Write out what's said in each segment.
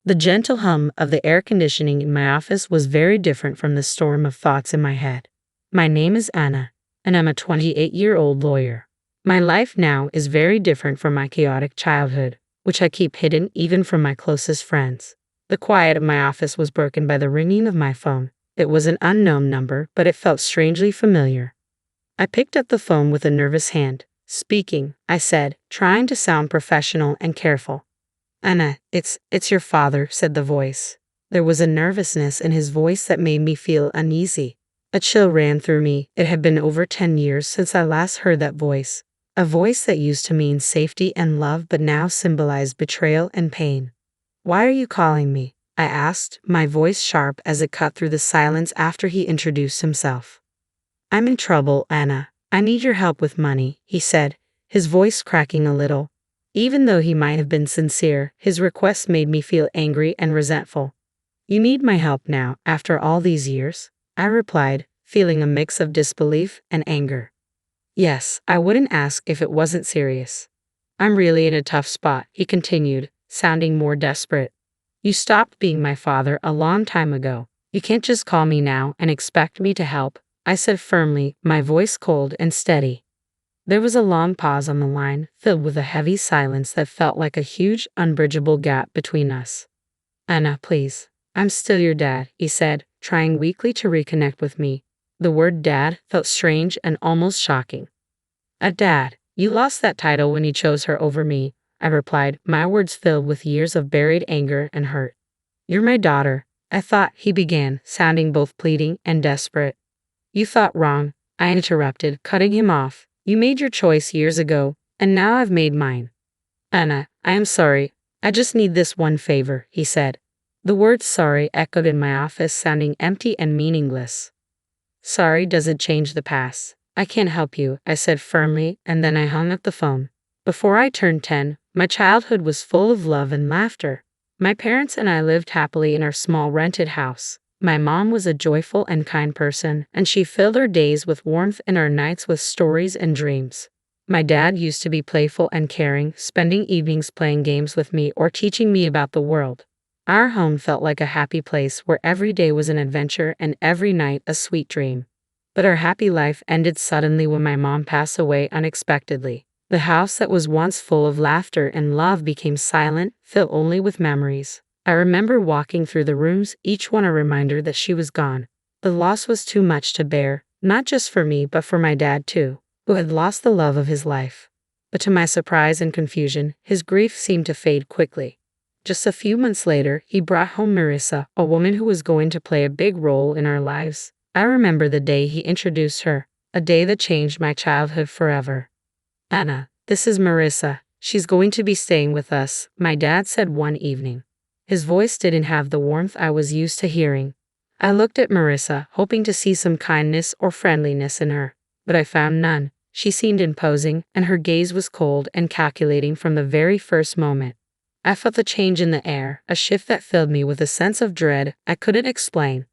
The gentle hum of the air conditioning in my office was very different from the storm of thoughts in my head. My name is Anna, and I'm a 28-year-old lawyer. My life now is very different from my chaotic childhood, which I keep hidden even from my closest friends. The quiet of my office was broken by the ringing of my phone. It was an unknown number, but it felt strangely familiar. I picked up the phone with a nervous hand. Speaking, I said, trying to sound professional and careful. Anna, it's your father, said the voice. There was a nervousness in his voice that made me feel uneasy. A chill ran through me. It had been over 10 years since I last heard that voice. A voice that used to mean safety and love but now symbolized betrayal and pain. Why are you calling me? I asked, my voice sharp as it cut through the silence after he introduced himself. I'm in trouble, Anna. I need your help with money, he said, his voice cracking a little. Even though he might have been sincere, his request made me feel angry and resentful. You need my help now, after all these years? I replied, feeling a mix of disbelief and anger. Yes, I wouldn't ask if it wasn't serious. I'm really in a tough spot, he continued, sounding more desperate. You stopped being my father a long time ago. You can't just call me now and expect me to help, I said firmly, my voice cold and steady. There was a long pause on the line, filled with a heavy silence that felt like a huge, unbridgeable gap between us. Anna, please. I'm still your dad, he said, trying weakly to reconnect with me. The word dad felt strange and almost shocking. A dad. You lost that title when you chose her over me, I replied, my words filled with years of buried anger and hurt. You're my daughter, I thought, he began, sounding both pleading and desperate. You thought wrong, I interrupted, cutting him off. You made your choice years ago, and now I've made mine. Anna, I am sorry. I just need this one favor, he said. The word sorry echoed in my office, sounding empty and meaningless. Sorry doesn't change the past. I can't help you, I said firmly, and then I hung up the phone. Before I turned 10, my childhood was full of love and laughter. My parents and I lived happily in our small rented house. My mom was a joyful and kind person, and she filled our days with warmth and our nights with stories and dreams. My dad used to be playful and caring, spending evenings playing games with me or teaching me about the world. Our home felt like a happy place where every day was an adventure and every night a sweet dream. But our happy life ended suddenly when my mom passed away unexpectedly. The house that was once full of laughter and love became silent, filled only with memories. I remember walking through the rooms, each one a reminder that she was gone. The loss was too much to bear, not just for me but for my dad too, who had lost the love of his life. But to my surprise and confusion, his grief seemed to fade quickly. Just a few months later, he brought home Marissa, a woman who was going to play a big role in our lives. I remember the day he introduced her, a day that changed my childhood forever. Anna, this is Marissa. She's going to be staying with us, my dad said one evening. His voice didn't have the warmth I was used to hearing. I looked at Marissa, hoping to see some kindness or friendliness in her, but I found none. She seemed imposing, and her gaze was cold and calculating from the very first moment. I felt the change in the air, a shift that filled me with a sense of dread I couldn't explain.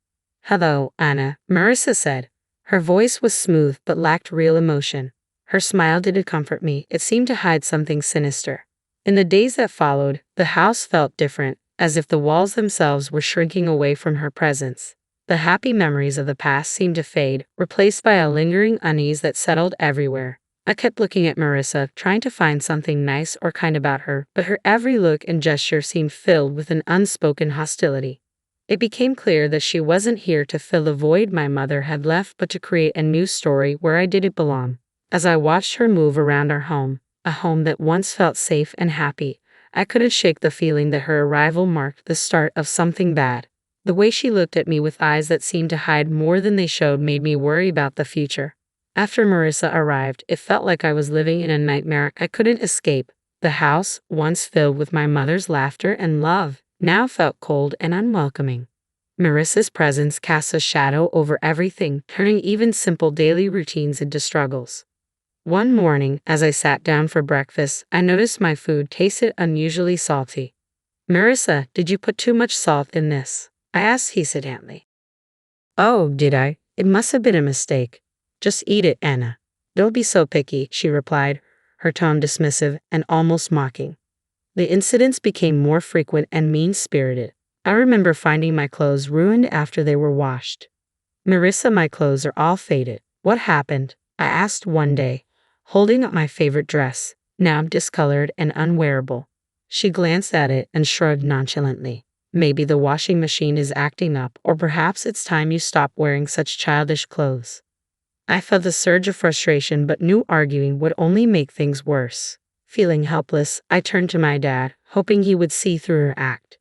Hello, Anna, Marissa said. Her voice was smooth but lacked real emotion. Her smile didn't comfort me, it seemed to hide something sinister. In the days that followed, the house felt different, as if the walls themselves were shrinking away from her presence. The happy memories of the past seemed to fade, replaced by a lingering unease that settled everywhere. I kept looking at Marissa, trying to find something nice or kind about her, but her every look and gesture seemed filled with an unspoken hostility. It became clear that she wasn't here to fill the void my mother had left but to create a new story where I didn't belong. As I watched her move around our home, a home that once felt safe and happy, I couldn't shake the feeling that her arrival marked the start of something bad. The way she looked at me with eyes that seemed to hide more than they showed made me worry about the future. After Marissa arrived, it felt like I was living in a nightmare I couldn't escape. The house, once filled with my mother's laughter and love, now felt cold and unwelcoming. Marissa's presence cast a shadow over everything, turning even simple daily routines into struggles. One morning, as I sat down for breakfast, I noticed my food tasted unusually salty. Marissa, did you put too much salt in this? I asked hesitantly. Oh, did I? It must have been a mistake. Just eat it, Anna. Don't be so picky, she replied, her tone dismissive and almost mocking. The incidents became more frequent and mean-spirited. I remember finding my clothes ruined after they were washed. Marissa, my clothes are all faded. What happened? I asked one day, holding up my favorite dress, now discolored and unwearable. She glanced at it and shrugged nonchalantly. Maybe the washing machine is acting up, or perhaps it's time you stop wearing such childish clothes. I felt a surge of frustration but knew arguing would only make things worse. Feeling helpless, I turned to my dad, hoping he would see through her act.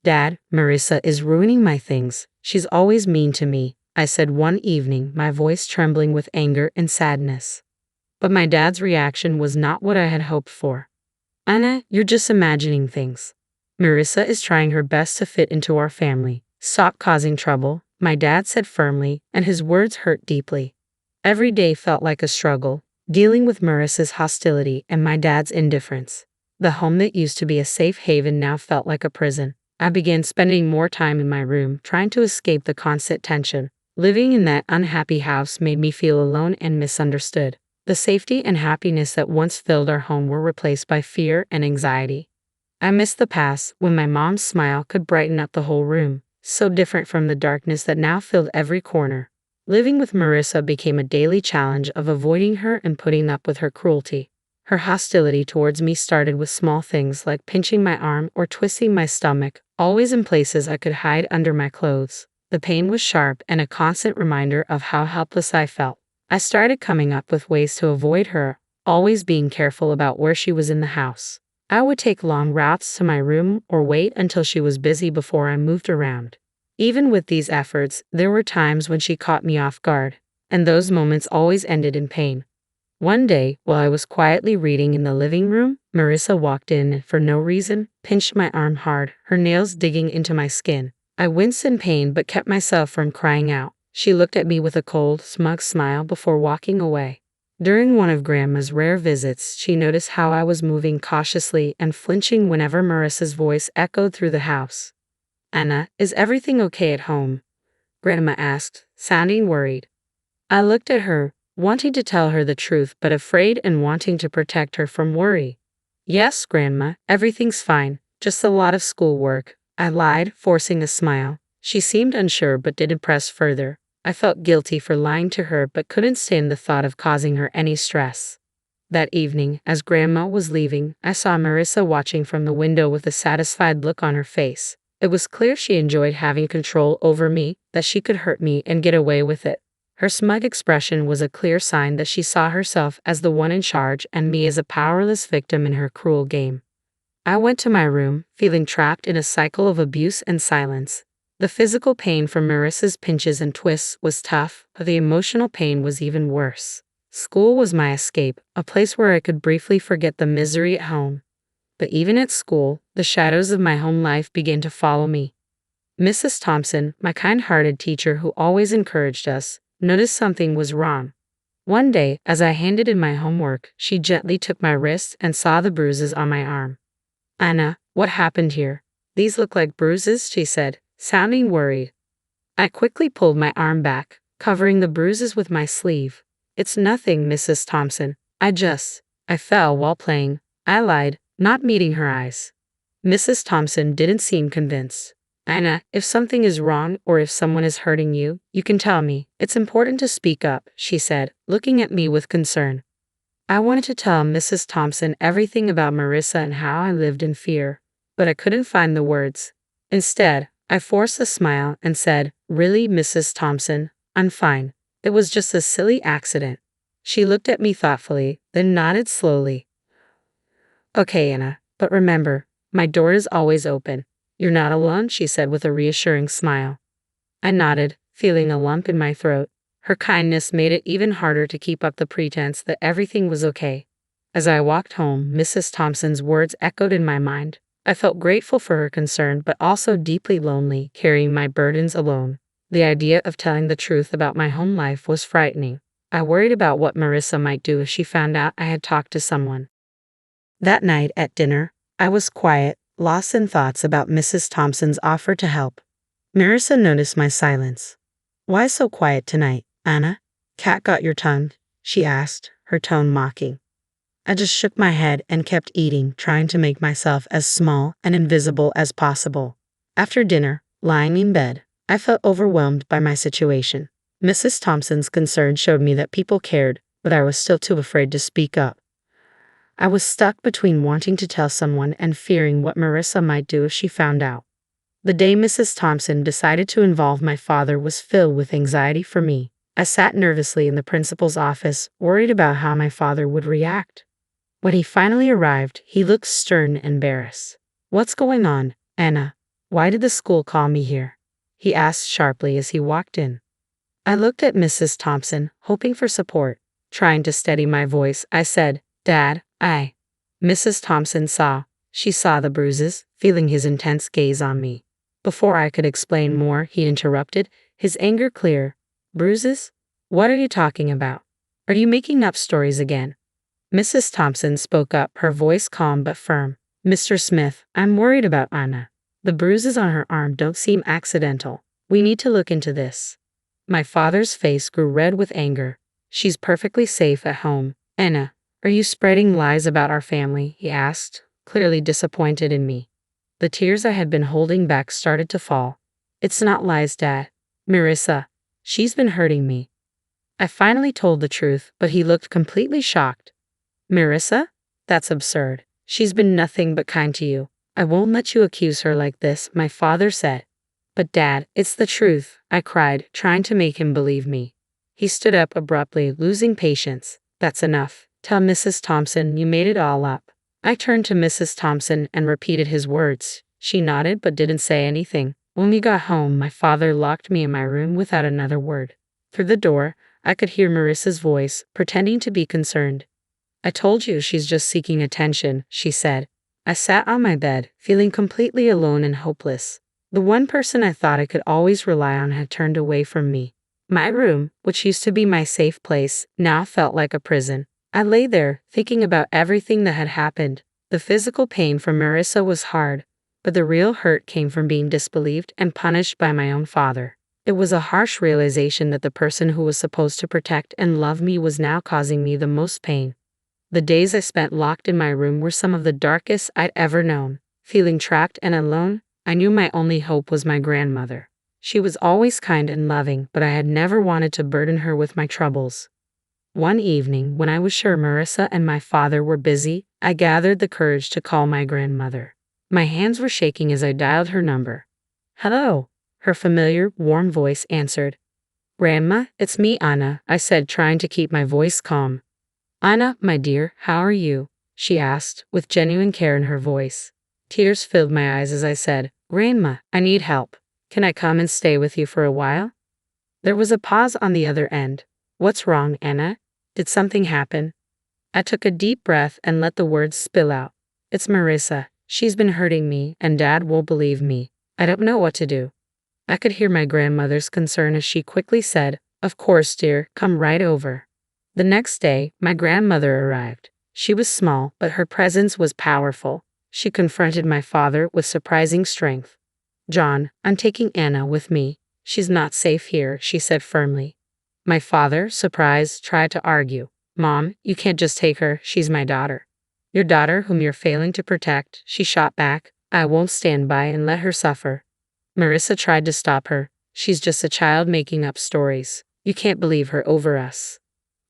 Dad, Marissa is ruining my things. She's always mean to me, I said one evening, my voice trembling with anger and sadness. But my dad's reaction was not what I had hoped for. Anna, you're just imagining things. Marissa is trying her best to fit into our family. Stop causing trouble, my dad said firmly, and his words hurt deeply. Every day felt like a struggle, dealing with Marissa's hostility and my dad's indifference. The home that used to be a safe haven now felt like a prison. I began spending more time in my room, trying to escape the constant tension. Living in that unhappy house made me feel alone and misunderstood. The safety and happiness that once filled our home were replaced by fear and anxiety. I missed the past when my mom's smile could brighten up the whole room, so different from the darkness that now filled every corner. Living with Marissa became a daily challenge of avoiding her and putting up with her cruelty. Her hostility towards me started with small things like pinching my arm or twisting my stomach, always in places I could hide under my clothes. The pain was sharp and a constant reminder of how helpless I felt. I started coming up with ways to avoid her, always being careful about where she was in the house. I would take long routes to my room or wait until she was busy before I moved around. Even with these efforts, there were times when she caught me off guard, and those moments always ended in pain. One day, while I was quietly reading in the living room, Marissa walked in and, for no reason, pinched my arm hard, her nails digging into my skin. I winced in pain but kept myself from crying out. She looked at me with a cold, smug smile before walking away. During one of Grandma's rare visits, she noticed how I was moving cautiously and flinching whenever Marissa's voice echoed through the house. Anna, is everything okay at home? Grandma asked, sounding worried. I looked at her, wanting to tell her the truth but afraid and wanting to protect her from worry. Yes, Grandma, everything's fine, just a lot of schoolwork, I lied, forcing a smile. She seemed unsure but didn't press further. I felt guilty for lying to her but couldn't stand the thought of causing her any stress. That evening, as Grandma was leaving, I saw Marissa watching from the window with a satisfied look on her face. It was clear she enjoyed having control over me, that she could hurt me and get away with it. Her smug expression was a clear sign that she saw herself as the one in charge and me as a powerless victim in her cruel game. I went to my room, feeling trapped in a cycle of abuse and silence. The physical pain from Marissa's pinches and twists was tough, but the emotional pain was even worse. School was my escape, a place where I could briefly forget the misery at home. But even at school, the shadows of my home life began to follow me. Mrs. Thompson, my kind-hearted teacher who always encouraged us, noticed something was wrong. One day, as I handed in my homework, she gently took my wrist and saw the bruises on my arm. Anna, what happened here? These look like bruises, she said, sounding worried. I quickly pulled my arm back, covering the bruises with my sleeve. It's nothing, Mrs. Thompson. I fell while playing, I lied, not meeting her eyes. Mrs. Thompson didn't seem convinced. Anna, if something is wrong or if someone is hurting you, you can tell me. It's important to speak up, she said, looking at me with concern. I wanted to tell Mrs. Thompson everything about Marissa and how I lived in fear, but I couldn't find the words. Instead, I forced a smile and said, Really, Mrs. Thompson, I'm fine. It was just a silly accident. She looked at me thoughtfully, then nodded slowly. Okay, Anna, but remember, my door is always open. You're not alone, she said with a reassuring smile. I nodded, feeling a lump in my throat. Her kindness made it even harder to keep up the pretense that everything was okay. As I walked home, Mrs. Thompson's words echoed in my mind. I felt grateful for her concern but also deeply lonely, carrying my burdens alone. The idea of telling the truth about my home life was frightening. I worried about what Marissa might do if she found out I had talked to someone. That night at dinner, I was quiet, lost in thoughts about Mrs. Thompson's offer to help. Marissa noticed my silence. Why so quiet tonight, Anna? Cat got your tongue? She asked, her tone mocking. I just shook my head and kept eating, trying to make myself as small and invisible as possible. After dinner, lying in bed, I felt overwhelmed by my situation. Mrs. Thompson's concern showed me that people cared, but I was still too afraid to speak up. I was stuck between wanting to tell someone and fearing what Marissa might do if she found out. The day Mrs. Thompson decided to involve my father was filled with anxiety for me. I sat nervously in the principal's office, worried about how my father would react. When he finally arrived, he looked stern and embarrassed. "What's going on, Anna? Why did the school call me here?" he asked sharply as he walked in. I looked at Mrs. Thompson, hoping for support. Trying to steady my voice, I said, "Dad, Mrs. Thompson saw. She saw the bruises, feeling his intense gaze on me. Before I could explain more, he interrupted, his anger clear. "Bruises? What are you talking about? Are you making up stories again?" Mrs. Thompson spoke up, her voice calm but firm. "Mr. Smith, I'm worried about Anna. The bruises on her arm don't seem accidental. We need to look into this." My father's face grew red with anger. "She's perfectly safe at home. Anna, are you spreading lies about our family?" he asked, clearly disappointed in me. The tears I had been holding back started to fall. "It's not lies, Dad. Marissa, she's been hurting me." I finally told the truth, but he looked completely shocked. "Marissa? That's absurd. She's been nothing but kind to you. I won't let you accuse her like this," my father said. "But Dad, it's the truth," I cried, trying to make him believe me. He stood up abruptly, losing patience. "That's enough. Tell Mrs. Thompson you made it all up." I turned to Mrs. Thompson and repeated his words. She nodded but didn't say anything. When we got home, my father locked me in my room without another word. Through the door, I could hear Marissa's voice, pretending to be concerned. "I told you she's just seeking attention," she said. I sat on my bed, feeling completely alone and hopeless. The one person I thought I could always rely on had turned away from me. My room, which used to be my safe place, now felt like a prison. I lay there, thinking about everything that had happened. The physical pain from Marissa was hard, but the real hurt came from being disbelieved and punished by my own father. It was a harsh realization that the person who was supposed to protect and love me was now causing me the most pain. The days I spent locked in my room were some of the darkest I'd ever known. Feeling trapped and alone, I knew my only hope was my grandmother. She was always kind and loving, but I had never wanted to burden her with my troubles. One evening, when I was sure Marissa and my father were busy, I gathered the courage to call my grandmother. My hands were shaking as I dialed her number. "Hello," her familiar, warm voice answered. "Grandma, it's me, Anna," I said, trying to keep my voice calm. "Anna, my dear, how are you?" she asked, with genuine care in her voice. Tears filled my eyes as I said, "Grandma, I need help. Can I come and stay with you for a while?" There was a pause on the other end. "What's wrong, Anna? Did something happen?" I took a deep breath and let the words spill out. "It's Marissa. She's been hurting me, and Dad won't believe me. I don't know what to do." I could hear my grandmother's concern as she quickly said, "Of course, dear, come right over." The next day, my grandmother arrived. She was small, but her presence was powerful. She confronted my father with surprising strength. "John, I'm taking Anna with me. She's not safe here," she said firmly. My father, surprised, tried to argue. "Mom, you can't just take her. She's my daughter." "Your daughter whom you're failing to protect," she shot back. "I won't stand by and let her suffer." Marissa tried to stop her. "She's just a child making up stories. You can't believe her over us."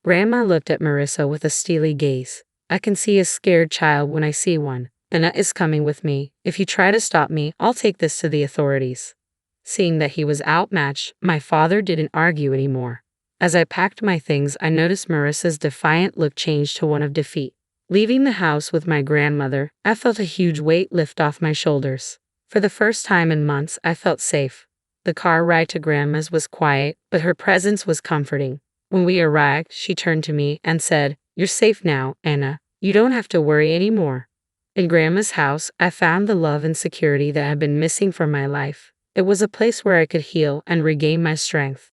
Grandma looked at Marissa with a steely gaze. "I can see a scared child when I see one. Anna is coming with me. If you try to stop me, I'll take this to the authorities." Seeing that he was outmatched, my father didn't argue anymore. As I packed my things, I noticed Marissa's defiant look change to one of defeat. Leaving the house with my grandmother, I felt a huge weight lift off my shoulders. For the first time in months, I felt safe. The car ride to Grandma's was quiet, but her presence was comforting. When we arrived, she turned to me and said, "You're safe now, Anna. You don't have to worry anymore." In Grandma's house, I found the love and security that had been missing from my life. It was a place where I could heal and regain my strength.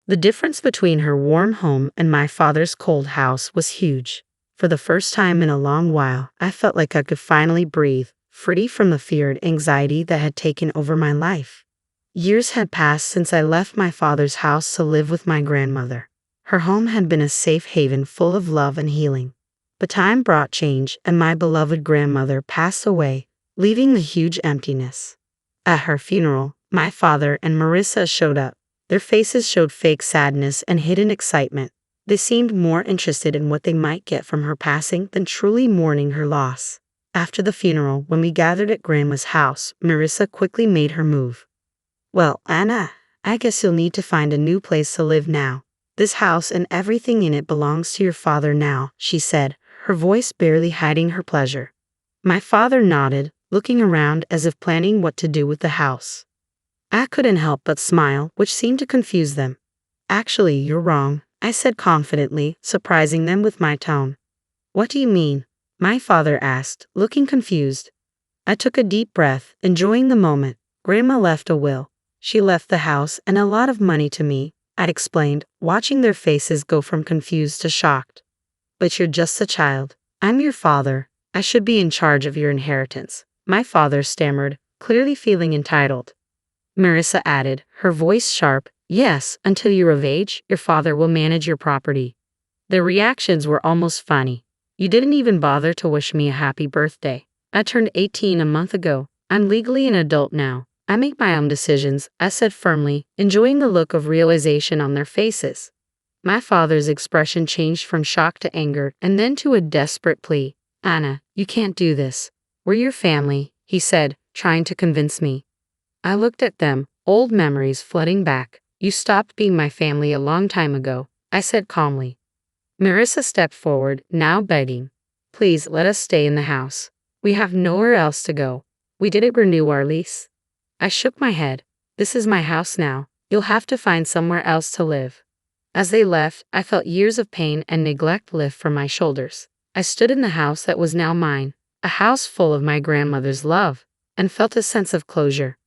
The difference between her warm home and my father's cold house was huge. For the first time in a long while, I felt like I could finally breathe, free from the fear and anxiety that had taken over my life. Years had passed since I left my father's house to live with my grandmother. Her home had been a safe haven full of love and healing. But time brought change, and my beloved grandmother passed away, leaving the huge emptiness. At her funeral, my father and Marissa showed up. Their faces showed fake sadness and hidden excitement. They seemed more interested in what they might get from her passing than truly mourning her loss. After the funeral, when we gathered at Grandma's house, Marissa quickly made her move. "Well, Anna, I guess you'll need to find a new place to live now. This house and everything in it belongs to your father now," she said, her voice barely hiding her pleasure. My father nodded, looking around as if planning what to do with the house. I couldn't help but smile, which seemed to confuse them. "Actually, you're wrong," I said confidently, surprising them with my tone. "What do you mean?" my father asked, looking confused. I took a deep breath, enjoying the moment. "Grandma left a will. She left the house and a lot of money to me," I'd explained, watching their faces go from confused to shocked. "But you're just a child. I'm your father. I should be in charge of your inheritance," my father stammered, clearly feeling entitled. Marissa added, her voice sharp, "Yes, until you're of age, your father will manage your property." Their reactions were almost funny. "You didn't even bother to wish me a happy birthday. I turned 18 a month ago. I'm legally an adult now. I make my own decisions," I said firmly, enjoying the look of realization on their faces. My father's expression changed from shock to anger and then to a desperate plea. "Anna, you can't do this. We're your family," he said, trying to convince me. I looked at them, old memories flooding back. "You stopped being my family a long time ago," I said calmly. Marissa stepped forward, now begging. "Please let us stay in the house. We have nowhere else to go. We didn't renew our lease." I shook my head. "This is my house now. You'll have to find somewhere else to live." As they left, I felt years of pain and neglect lift from my shoulders. I stood in the house that was now mine, a house full of my grandmother's love, and felt a sense of closure.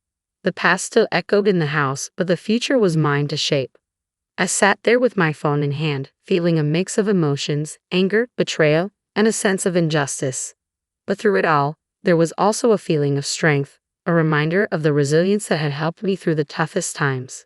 The past still echoed in the house, but the future was mine to shape. I sat there with my phone in hand, feeling a mix of emotions, anger, betrayal, and a sense of injustice. But through it all, there was also a feeling of strength, a reminder of the resilience that had helped me through the toughest times.